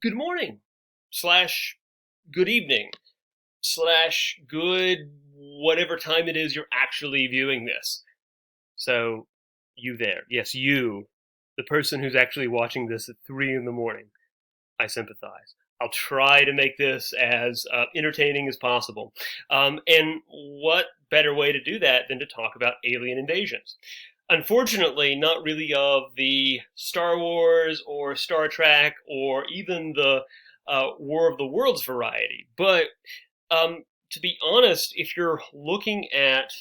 good morning, slash good evening, slash good whatever time it is you're actually viewing this. So, you there. Yes, you, the person who's actually watching this at 3 in the morning. I sympathize. I'll try to make this as entertaining as possible. And what better way to do that than to talk about alien invasions? Unfortunately, not really of the Star Wars or Star Trek or even the War of the Worlds variety. But to be honest, if you're looking at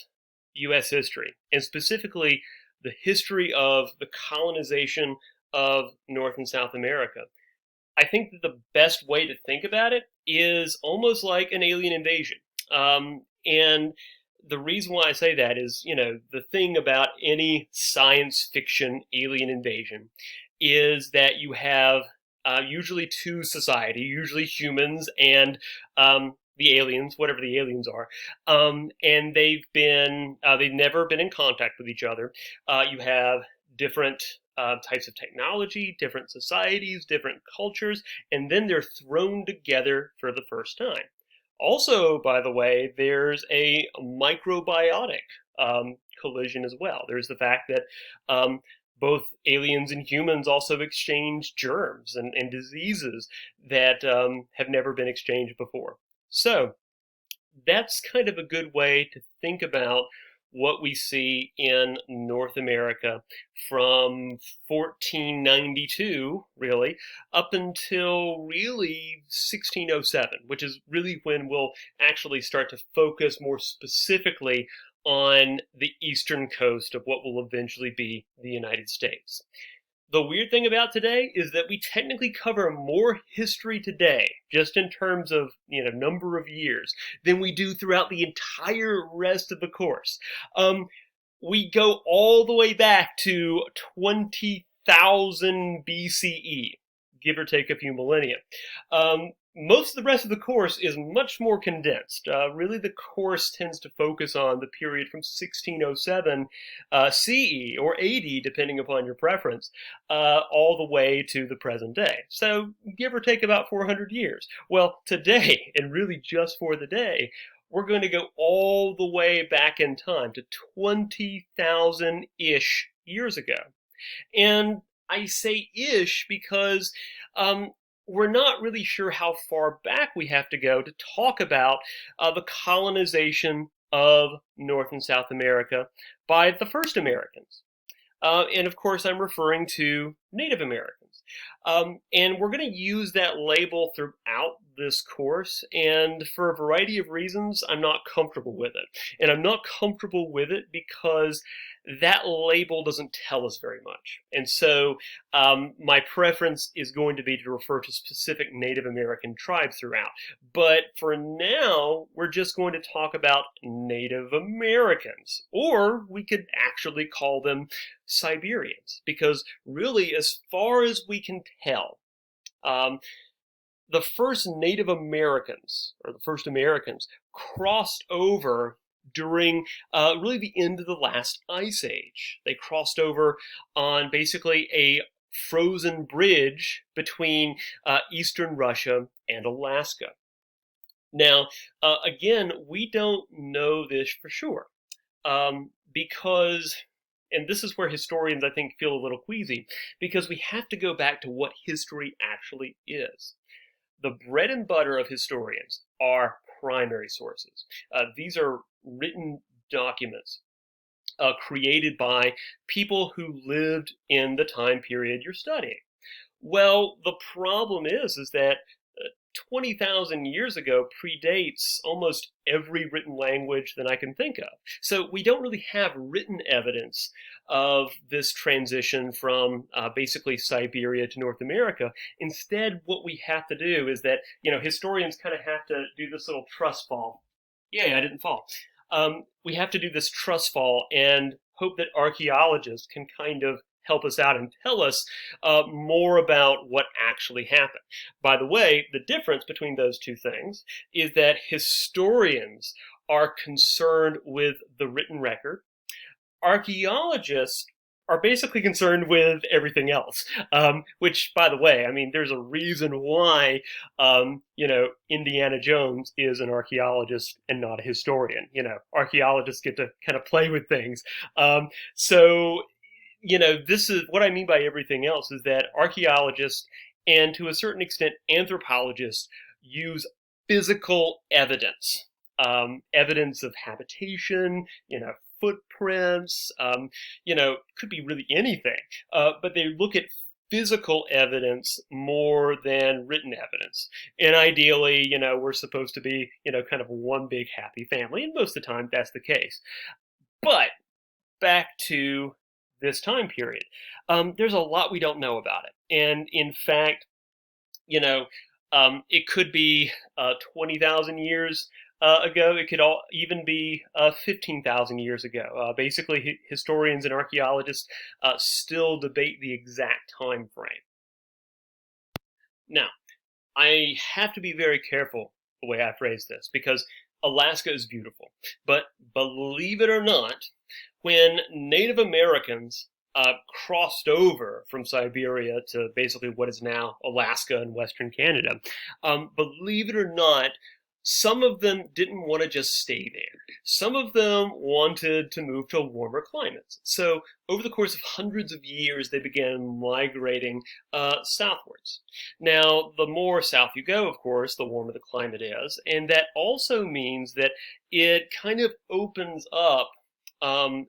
U.S. history, and specifically the history of the colonization of North and South America, I think that the best way to think about it is almost like an alien invasion. And the reason why I say that is, the thing about any science fiction alien invasion is that you have usually two society, usually humans and the aliens, whatever the aliens are, and they've never been in contact with each other. You have different types of technology, different societies, different cultures, and then they're thrown together for the first time. Also, by the way, there's a microbiotic collision as well. There's the fact that both aliens and humans also exchange germs and diseases that have never been exchanged before. So, that's kind of a good way to think about what we see in North America from 1492, really, up until really 1607, which is really when we'll actually start to focus more specifically on the eastern coast of what will eventually be the United States. The weird thing about today is that we technically cover more history today, just in terms of number of years, than we do throughout the entire rest of the course. We go all the way back to 20,000 BCE, give or take a few millennia. Most of the rest of the course is much more condensed. Really, the course tends to focus on the period from 1607 CE or AD, depending upon your preference, all the way to the present day. So, give or take about 400 years. Well, today, and really just for the day, we're going to go all the way back in time to 20,000-ish years ago. And I say ish because we're not really sure how far back we have to go to talk about the colonization of North and South America by the first Americans. And of course, I'm referring to Native Americans. And we're going to use that label throughout this course, and for a variety of reasons, I'm not comfortable with it. And I'm not comfortable with it because that label doesn't tell us very much. And so my preference is going to be to refer to specific Native American tribes throughout. But for now, we're just going to talk about Native Americans, or we could actually call them Siberians, because really, as far as we can tell, the first Native Americans, or the first Americans, crossed over during really the end of the last ice age. They crossed over on basically a frozen bridge between eastern Russia and Alaska. Now, again, we don't know this for sure because, and this is where historians, I think, feel a little queasy, because we have to go back to what history actually is. The bread and butter of historians are primary sources. These are written documents created by people who lived in the time period you're studying. Well, the problem is that 20,000 years ago predates almost every written language that I can think of. So we don't really have written evidence of this transition from basically Siberia to North America. Instead, what we have to do is that, historians kind of have to do this little trust fall. Yay, I didn't fall. We have to do this trust fall and hope that archaeologists can kind of help us out and tell us more about what actually happened. By the way, the difference between those two things is that historians are concerned with the written record. Archaeologists are basically concerned with everything else. Which, by the way, I mean, there's a reason why, Indiana Jones is an archaeologist and not a historian. Archaeologists get to kind of play with things. So, this is what I mean by everything else is that archaeologists and to a certain extent anthropologists use physical evidence, evidence of habitation, footprints, could be really anything, but they look at physical evidence more than written evidence. And ideally, we're supposed to be, kind of one big happy family, and most of the time that's the case. But back to this time period, there's a lot we don't know about it. And in fact, it could be 20,000 years ago. It could even be 15,000 years ago. Basically, historians and archaeologists still debate the exact time frame. Now, I have to be very careful the way I phrase this because Alaska is beautiful. But believe it or not, when Native Americans crossed over from Siberia to basically what is now Alaska and Western Canada, believe it or not, some of them didn't want to just stay there. Some of them wanted to move to warmer climates. So over the course of hundreds of years, they began migrating southwards. Now, the more south you go, of course, the warmer the climate is. And that also means that it kind of opens up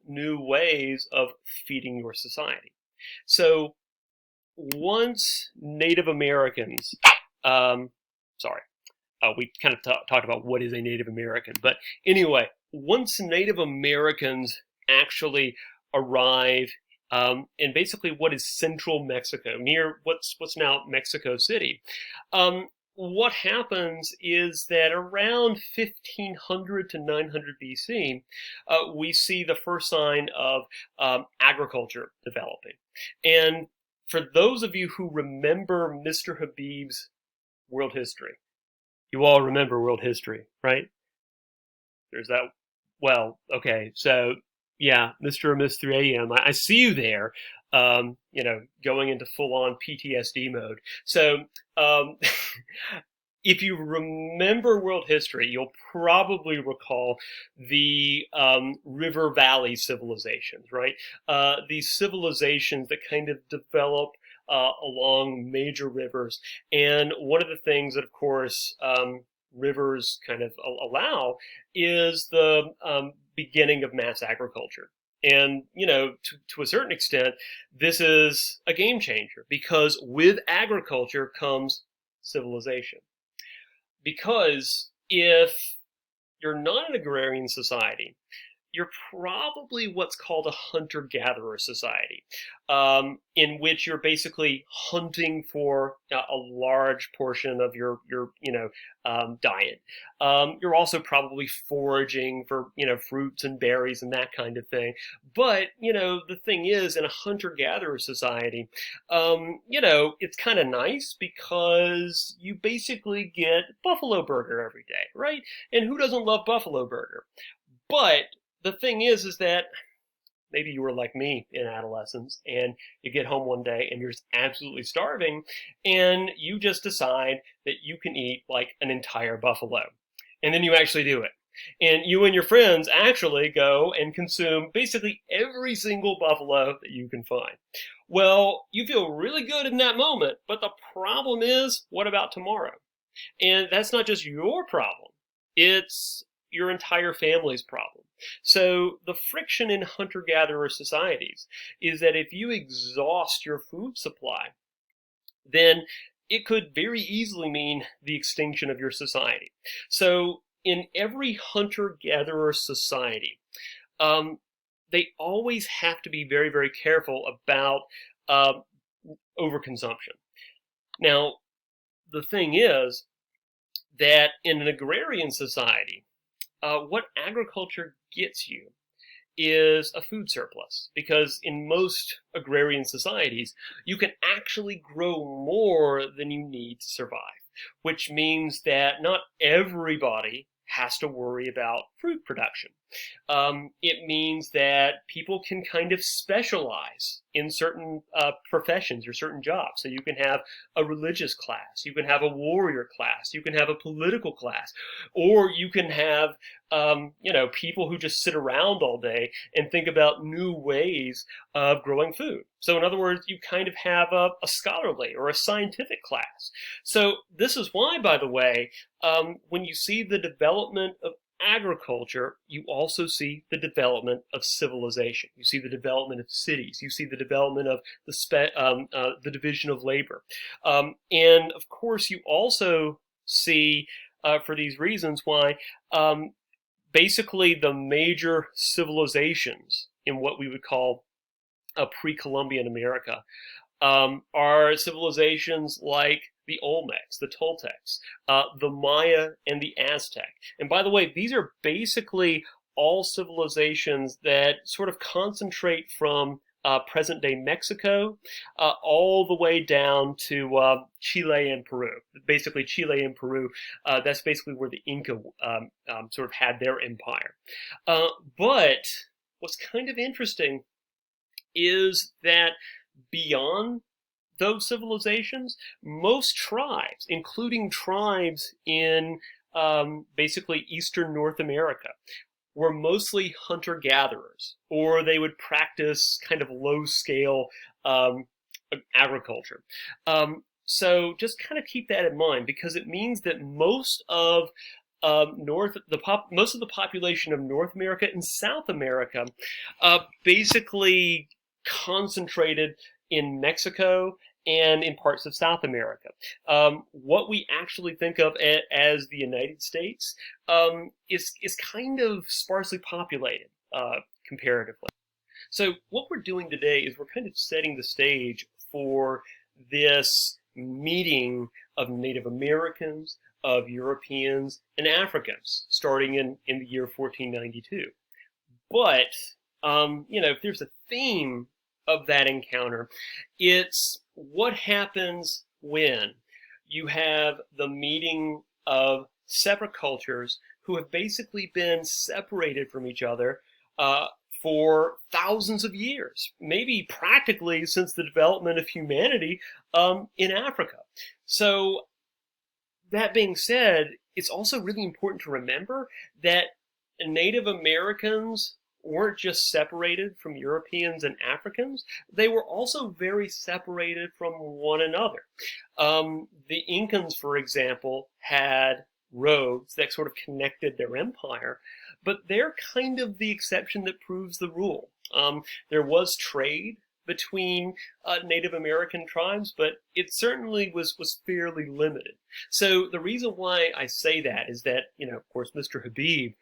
new ways of feeding your society. So once Native Americans, we kind of talked about what is a Native American, but anyway, once Native Americans actually arrive in basically what is central Mexico, near what's now Mexico City, what happens is that around 1500 to 900 BC, we see the first sign of agriculture developing. And for those of you who remember Mr. Habib's world history, you all remember world history, right? There's that. Well, okay, so yeah, Mr. or Miss 3 a.m. I see you there, going into full-on PTSD mode. So, if you remember world history, you'll probably recall the river valley civilizations, right? These civilizations that kind of develop along major rivers. And one of the things that, of course, rivers kind of allow is the beginning of mass agriculture. And, to a certain extent, this is a game changer because with agriculture comes civilization. Because if you're not an agrarian society, you're probably what's called a hunter-gatherer society, in which you're basically hunting for a large portion of your diet. You're also probably foraging for fruits and berries and that kind of thing. But the thing is, in a hunter-gatherer society, it's kind of nice because you basically get buffalo burger every day, right? And who doesn't love buffalo burger? But the thing is that maybe you were like me in adolescence and you get home one day and you're just absolutely starving and you just decide that you can eat like an entire buffalo. And then you actually do it. And you and your friends actually go and consume basically every single buffalo that you can find. Well, you feel really good in that moment, but the problem is, what about tomorrow? And that's not just your problem. It's your entire family's problem. So the friction in hunter-gatherer societies is that if you exhaust your food supply, then it could very easily mean the extinction of your society. So in every hunter-gatherer society, they always have to be very, very careful about overconsumption. Now, the thing is that in an agrarian society, what agriculture gets you is a food surplus, because in most agrarian societies, you can actually grow more than you need to survive, which means that not everybody has to worry about fruit production. It means that people can kind of specialize in certain professions or certain jobs. So you can have a religious class, you can have a warrior class, you can have a political class, or you can have people who just sit around all day and think about new ways of growing food. So in other words, you kind of have a scholarly or a scientific class. So this is why, by the way, when you see the development of agriculture, you also see the development of civilization. You see the development of cities. You see the development of the division of labor. And of course, you also see, for these reasons, why basically the major civilizations in what we would call pre-Columbian America are civilizations like the Olmecs, the Toltecs, the Maya, and the Aztec. And by the way, these are basically all civilizations that sort of concentrate from present-day Mexico all the way down to Chile and Peru. Basically, Chile and Peru, that's basically where the Inca sort of had their empire. But what's kind of interesting is that beyond those civilizations, most tribes, including tribes in basically Eastern North America, were mostly hunter-gatherers, or they would practice kind of low-scale agriculture. So just kind of keep that in mind, because it means that most of most of the population of North America and South America basically concentrated in Mexico and in parts of South America. What we actually think of as the United States is kind of sparsely populated comparatively. So what we're doing today is we're kind of setting the stage for this meeting of Native Americans, of Europeans, and Africans, starting in the year 1492. But, if there's a theme of that encounter, it's what happens when you have the meeting of separate cultures who have basically been separated from each other for thousands of years, maybe practically since the development of humanity in Africa. So that being said, it's also really important to remember that Native Americans weren't just separated from Europeans and Africans, they were also very separated from one another. The Incans, for example, had roads that sort of connected their empire, but they're kind of the exception that proves the rule. There was trade between Native American tribes, but it certainly was fairly limited. So the reason why I say that is that, of course, Mr. Habib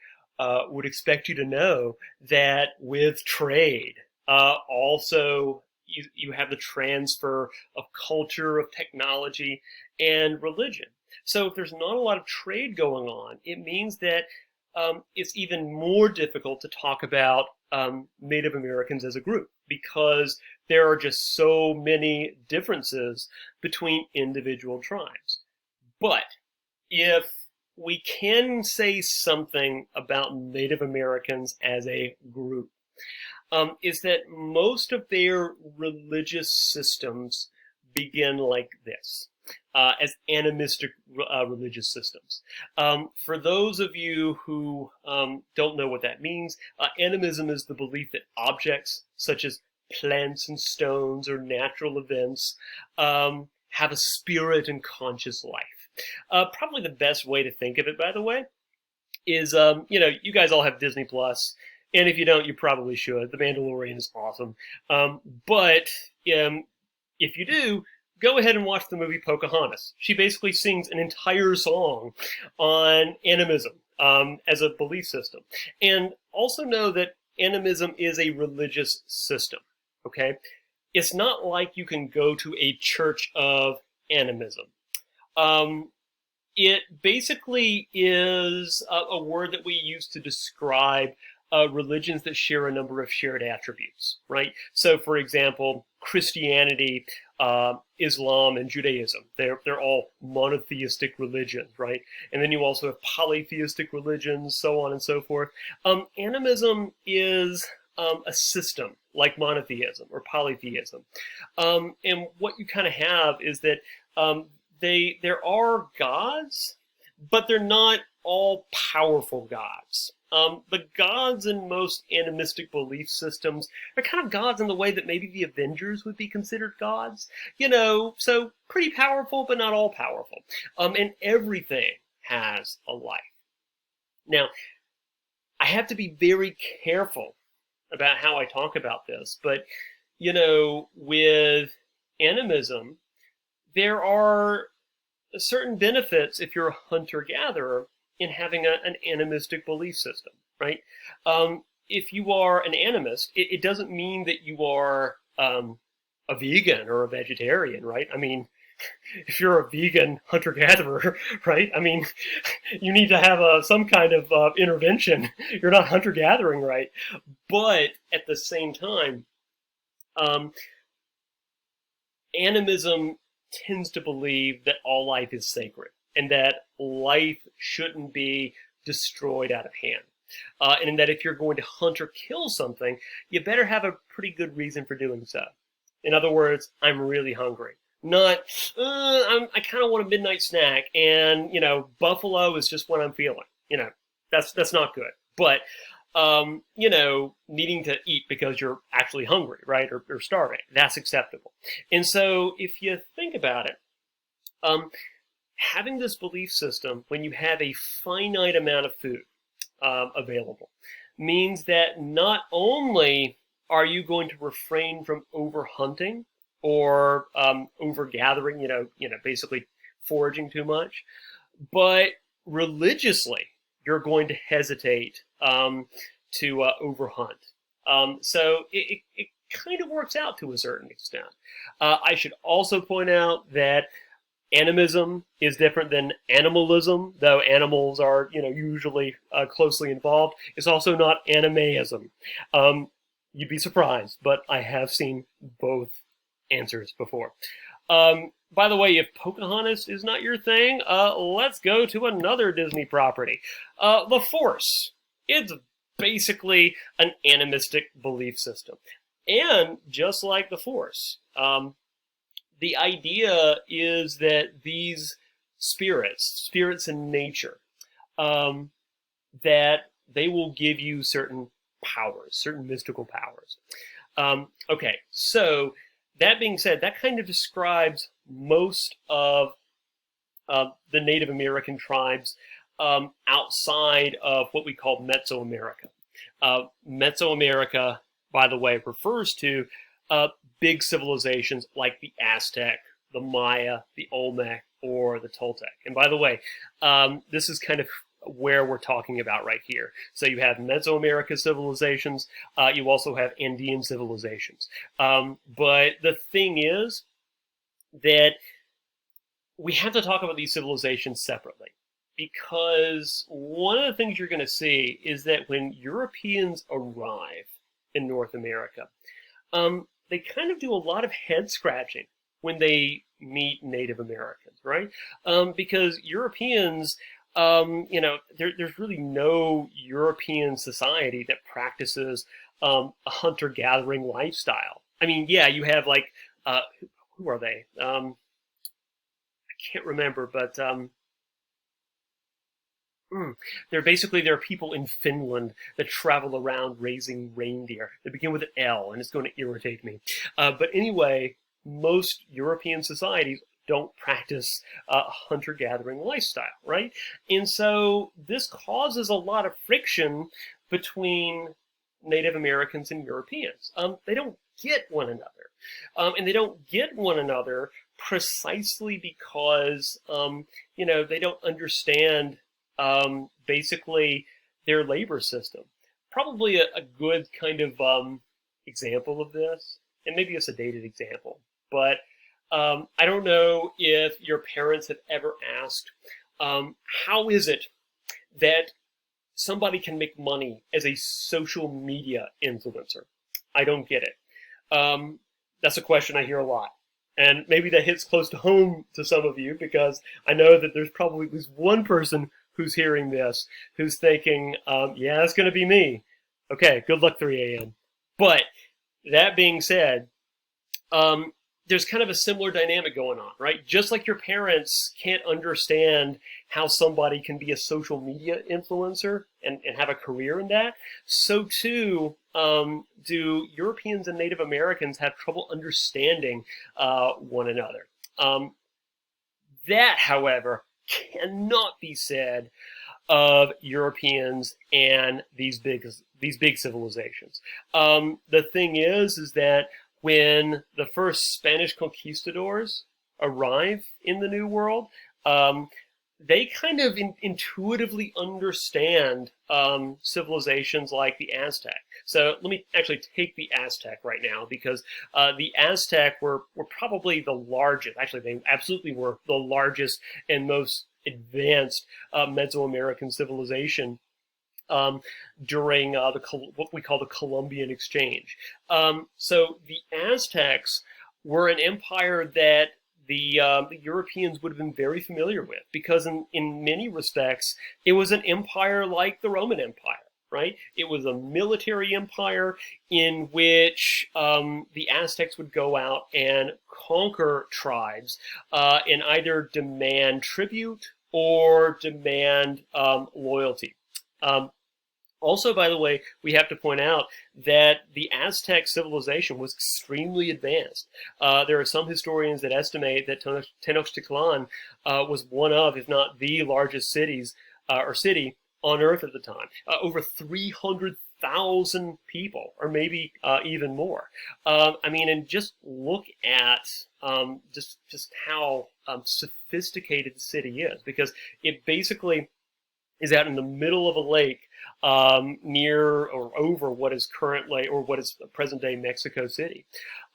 would expect you to know that with trade, also you have the transfer of culture, of technology, and religion. So if there's not a lot of trade going on, it means that it's even more difficult to talk about Native Americans as a group, because there are just so many differences between individual tribes. But if we can say something about Native Americans as a group, is that most of their religious systems begin like this, as animistic religious systems. For those of you who don't know what that means, animism is the belief that objects such as plants and stones or natural events have a spirit and conscious life. Probably the best way to think of it, by the way, is, you guys all have Disney Plus, and if you don't, you probably should. The Mandalorian is awesome. But if you do, go ahead and watch the movie Pocahontas. She basically sings an entire song on animism as a belief system. And also know that animism is a religious system, okay? It's not like you can go to a church of animism. It basically is a word that we use to describe religions that share a number of shared attributes, right? So, for example, Christianity, Islam, and Judaism. They're all monotheistic religions, right? And then you also have polytheistic religions, so on and so forth. Animism is a system like monotheism or polytheism. And what you kind of have is that there are gods, but they're not all powerful gods. The gods in most animistic belief systems are kind of gods in the way that maybe the Avengers would be considered gods. So pretty powerful, but not all powerful. And everything has a life. Now, I have to be very careful about how I talk about this, but, with animism, there are certain benefits if you're a hunter-gatherer in having an animistic belief system, right? If you are an animist, it doesn't mean that you are a vegan or a vegetarian, right? I mean, if you're a vegan hunter-gatherer, right? I mean, you need to have some kind of intervention. You're not hunter-gathering, right? But at the same time, animism tends to believe that all life is sacred and that life shouldn't be destroyed out of hand. And that if you're going to hunt or kill something, you better have a pretty good reason for doing so. In other words, I'm really hungry. Not, I kind of want a midnight snack, and, buffalo is just what I'm feeling. That's not good. But, needing to eat because you're actually hungry, right, or starving, that's acceptable. And so if you think about it, having this belief system when you have a finite amount of food available means that not only are you going to refrain from overhunting or overgathering, basically foraging too much, but religiously you're going to hesitate to overhunt. So it kind of works out to a certain extent. I should also point out that animism is different than animalism, though animals are, usually closely involved. It's also not animeism. You'd be surprised, but I have seen both answers before. By the way, if Pocahontas is not your thing, let's go to another Disney property. The Force. It's basically an animistic belief system. And just like the Force, the idea is that these spirits in nature, that they will give you certain powers, certain mystical powers. Okay, so that being said, that kind of describes most of the Native American tribes outside of what we call Mesoamerica. Mesoamerica, by the way, refers to big civilizations like the Aztec, the Maya, the Olmec, or the Toltec. And by the way, this is kind of where we're talking about right here. So you have Mesoamerica civilizations, you also have Andean civilizations. But the thing is that we have to talk about these civilizations separately, because one of the things you're going to see is that when Europeans arrive in North America, they kind of do a lot of head scratching when they meet Native Americans, right? Because Europeans, there's really no European society that practices a hunter-gathering lifestyle. I mean, yeah, you have like, who are they? I can't remember, but there are people in Finland that travel around raising reindeer. They begin with an L, and it's going to irritate me. But anyway, most European societies don't practice a hunter-gathering lifestyle, right? And so this causes a lot of friction between Native Americans and Europeans. They don't get one another. And they don't get one another precisely because, they don't understand basically their labor system. Probably a good kind of example of this, and maybe it's a dated example, but I don't know if your parents have ever asked, how is it that somebody can make money as a social media influencer? I don't get it. That's a question I hear a lot. And maybe that hits close to home to some of you because I know that there's probably at least one person who's hearing this who's thinking, yeah, it's going to be me. Okay, good luck 3 a.m. But that being said, um, there's kind of a similar dynamic going on, right? Just like your parents can't understand how somebody can be a social media influencer and have a career in that, so too do Europeans and Native Americans have trouble understanding one another. That, however, cannot be said of Europeans and these big civilizations. The thing is that when the first Spanish conquistadors arrive in the New World, um, they kind of intuitively understand civilizations like the Aztec. So let me actually take the Aztec right now because the Aztec were probably the largest. Actually, they absolutely were the largest and most advanced Mesoamerican civilization during what we call the Columbian Exchange. So the Aztecs were an empire that the Europeans would have been very familiar with because in many respects, it was an empire like the Roman Empire. Right? It was a military empire in which the Aztecs would go out and conquer tribes and either demand tribute or demand loyalty. Also, by the way, we have to point out that the Aztec civilization was extremely advanced. There are some historians that estimate that Tenochtitlan was one of, if not the largest cities or city on Earth at the time. Over 300,000 people, or maybe even more. I mean, and just look at just how sophisticated the city is, because it basically is out in the middle of a lake near or over what is currently or what is present day Mexico City.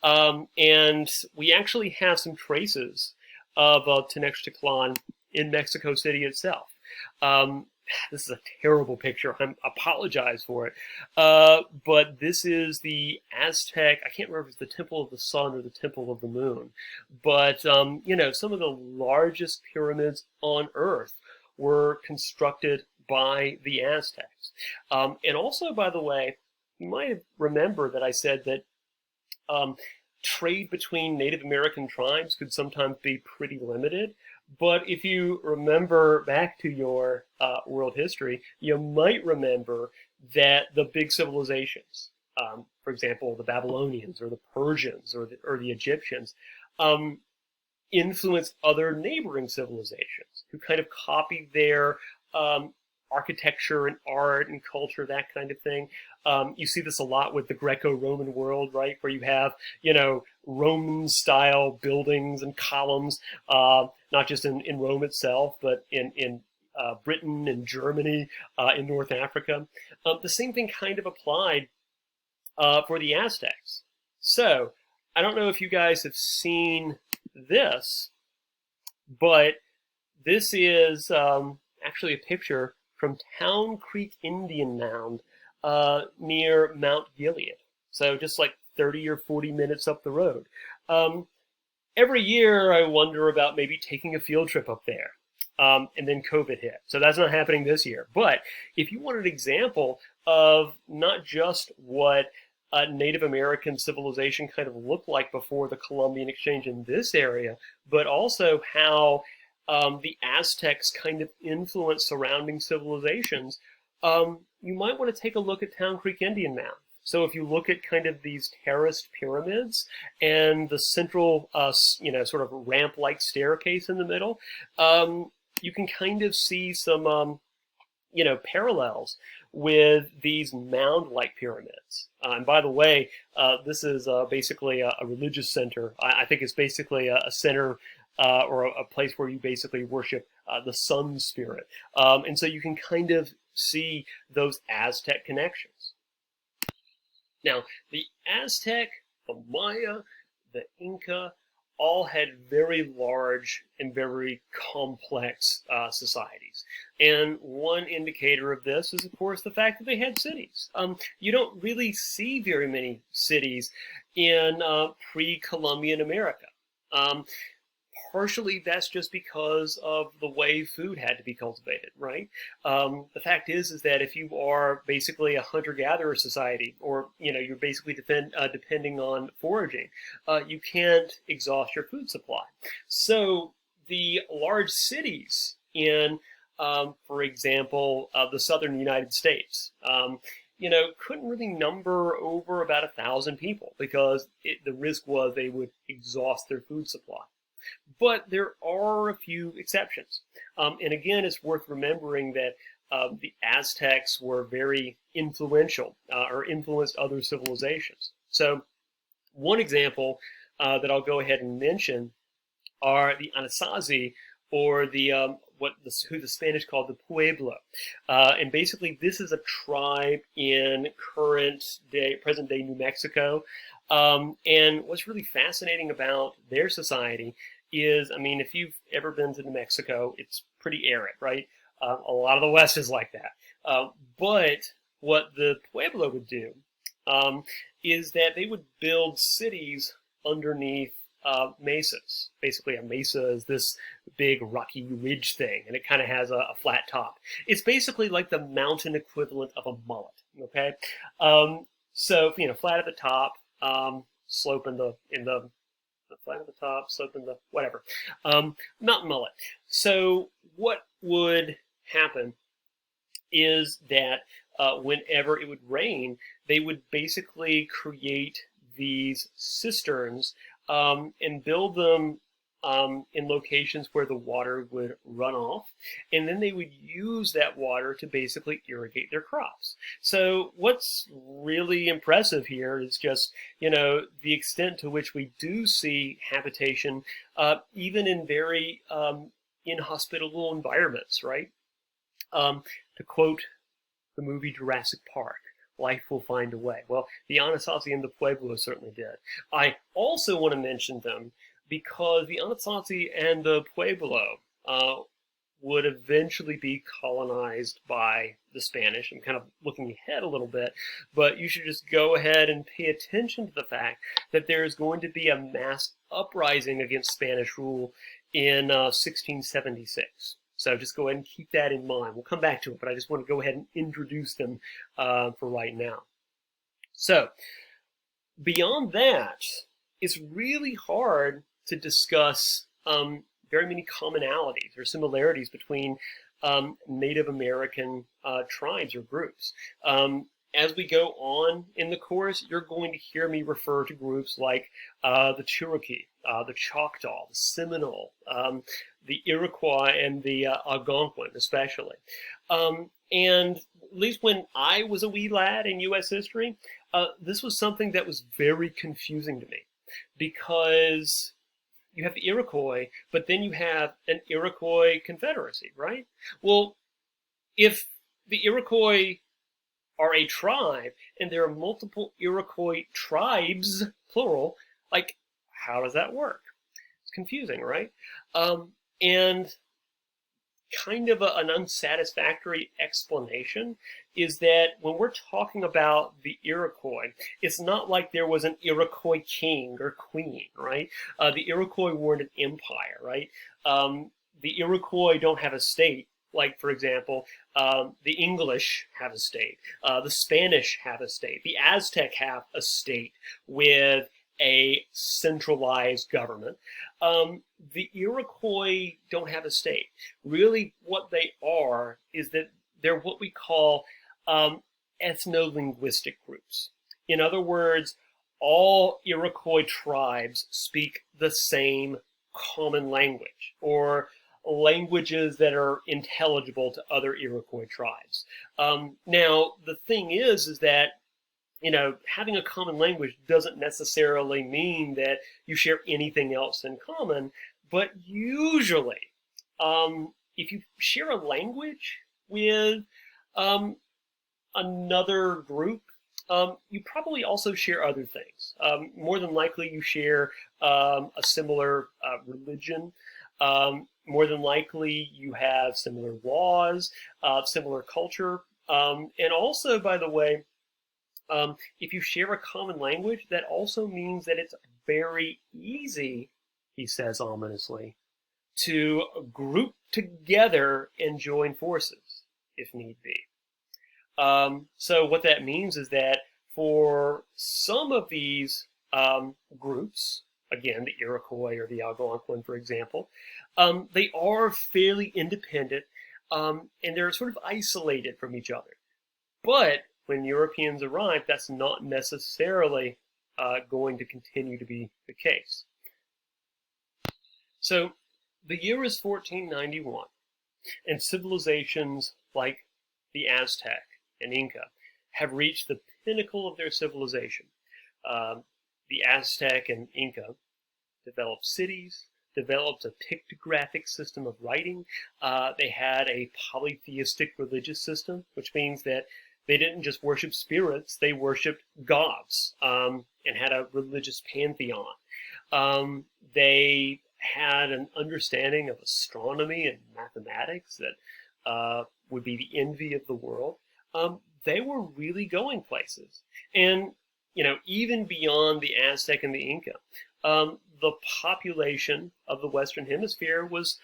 And we actually have some traces of Tenochtitlan in Mexico City itself. This is a terrible picture. I apologize for it. But this is the Aztec, I can't remember if it's the Temple of the Sun or the Temple of the Moon. But, you know, some of the largest pyramids on Earth were constructed by the Aztecs. And also, by the way, you might remember that I said that trade between Native American tribes could sometimes be pretty limited. But if you remember back to your world history, you might remember that the big civilizations, for example, the Babylonians or the Persians or the Egyptians, influenced other neighboring civilizations who kind of copied their architecture and art and culture, that kind of thing. You see this a lot with the Greco-Roman world, right, where you have, you know, Roman-style buildings and columns, not just in Rome itself, but in Britain and Germany, in North Africa. The same thing kind of applied for the Aztecs. So, I don't know if you guys have seen this, but this is actually a picture from Town Creek Indian Mound near Mount Gilead. So just like 30 or 40 minutes up the road. Every year I wonder about maybe taking a field trip up there. And then COVID hit. So that's not happening this year. But if you want an example of not just what Native American civilization kind of looked like before the Columbian Exchange in this area, but also how the Aztecs kind of influenced surrounding civilizations, you might want to take a look at Town Creek Indian Mound. So if you look at kind of these terraced pyramids and the central, sort of ramp-like staircase in the middle, you can kind of see some, parallels with these mound-like pyramids. And by the way, this is basically a religious center. I think it's basically a center or a place where you basically worship the sun spirit. And so you can kind of see those Aztec connections. Now, the Aztec, the Maya, the Inca, all had very large and very complex societies. And one indicator of this is, of course, the fact that they had cities. You don't really see very many cities in pre-Columbian America. Um, Partially that's just because of the way food had to be cultivated, right? The fact is that if you are basically a hunter-gatherer society, or you're basically depending on foraging, you can't exhaust your food supply. So the large cities in, for example, the southern United States, couldn't really number over about 1,000 people because the risk was they would exhaust their food supply. But there are a few exceptions. And again, it's worth remembering that the Aztecs were very influential or influenced other civilizations. So one example that I'll go ahead and mention are the Anasazi, or who the Spanish called the Pueblo. And basically this is a tribe in present day New Mexico. And what's really fascinating about their society is, if you've ever been to New Mexico, it's pretty arid, right? A lot of the West is like that. But what the Pueblo would do is that they would build cities underneath mesas. Basically, a mesa is this big rocky ridge thing, and it kind of has a flat top. It's basically like the mountain equivalent of a mullet, okay? So, flat at the top, slope in the flat at the top, slope in the whatever, mountain mullet. So what would happen is that whenever it would rain, they would basically create these cisterns and build them in locations where the water would run off, and then they would use that water to basically irrigate their crops. So what's really impressive here is just, the extent to which we do see habitation, even in very inhospitable environments, right? To quote the movie Jurassic Park, life will find a way. Well, the Anasazi and the Pueblo certainly did. I also want to mention them because the Anasazi and the Pueblo would eventually be colonized by the Spanish. I'm kind of looking ahead a little bit, but you should just go ahead and pay attention to the fact that there is going to be a mass uprising against Spanish rule in 1676. So just go ahead and keep that in mind. We'll come back to it, but I just want to go ahead and introduce them for right now. So beyond that, it's really hard to discuss very many commonalities or similarities between Native American tribes or groups. As we go on in the course, you're going to hear me refer to groups like the Cherokee, the Choctaw, the Seminole, the Iroquois, and the Algonquin especially. And at least when I was a wee lad in U.S. history, this was something that was very confusing to me, because you have the Iroquois, but then you have an Iroquois Confederacy, right? Well, if the Iroquois are a tribe and there are multiple Iroquois tribes, plural, like, how does that work? It's confusing, right? And kind of an unsatisfactory explanation is that when we're talking about the Iroquois, it's not like there was an Iroquois king or queen, right? The Iroquois weren't an empire, right? The Iroquois don't have a state. Like, for example, the English have a state. The Spanish have a state. The Aztec have a state with a centralized government. The Iroquois don't have a state. Really, what they are is that they're what we call ethno-linguistic groups. In other words, all Iroquois tribes speak the same common language, or languages that are intelligible to other Iroquois tribes. Now, the thing is that having a common language doesn't necessarily mean that you share anything else in common, but usually, if you share a language with another group, You probably also share other things. More than likely, you share a similar religion. More than likely, you have similar laws, similar culture. And also, by the way, if you share a common language, that also means that it's very easy, he says ominously, to group together and join forces if need be. So what that means is that for some of these groups, again, the Iroquois or the Algonquin, for example, they are fairly independent and they're sort of isolated from each other. But when Europeans arrive, that's not necessarily going to continue to be the case. So the year is 1491, and civilizations like the Aztec and Inca have reached the pinnacle of their civilization. The Aztec and Inca developed cities, developed a pictographic system of writing. They had a polytheistic religious system, which means that they didn't just worship spirits, they worshiped gods and had a religious pantheon. They had an understanding of astronomy and mathematics that would be the envy of the world. They were really going places. And, even beyond the Aztec and the Inca, the population of the Western Hemisphere was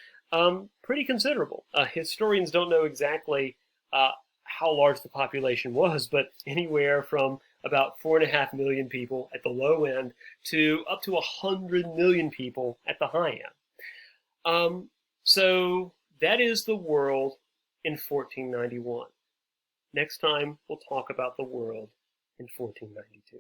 pretty considerable. Historians don't know exactly how large the population was, but anywhere from about 4.5 million people at the low end to up to 100 million people at the high end. So that is the world in 1491. Next time, we'll talk about the world in 1492.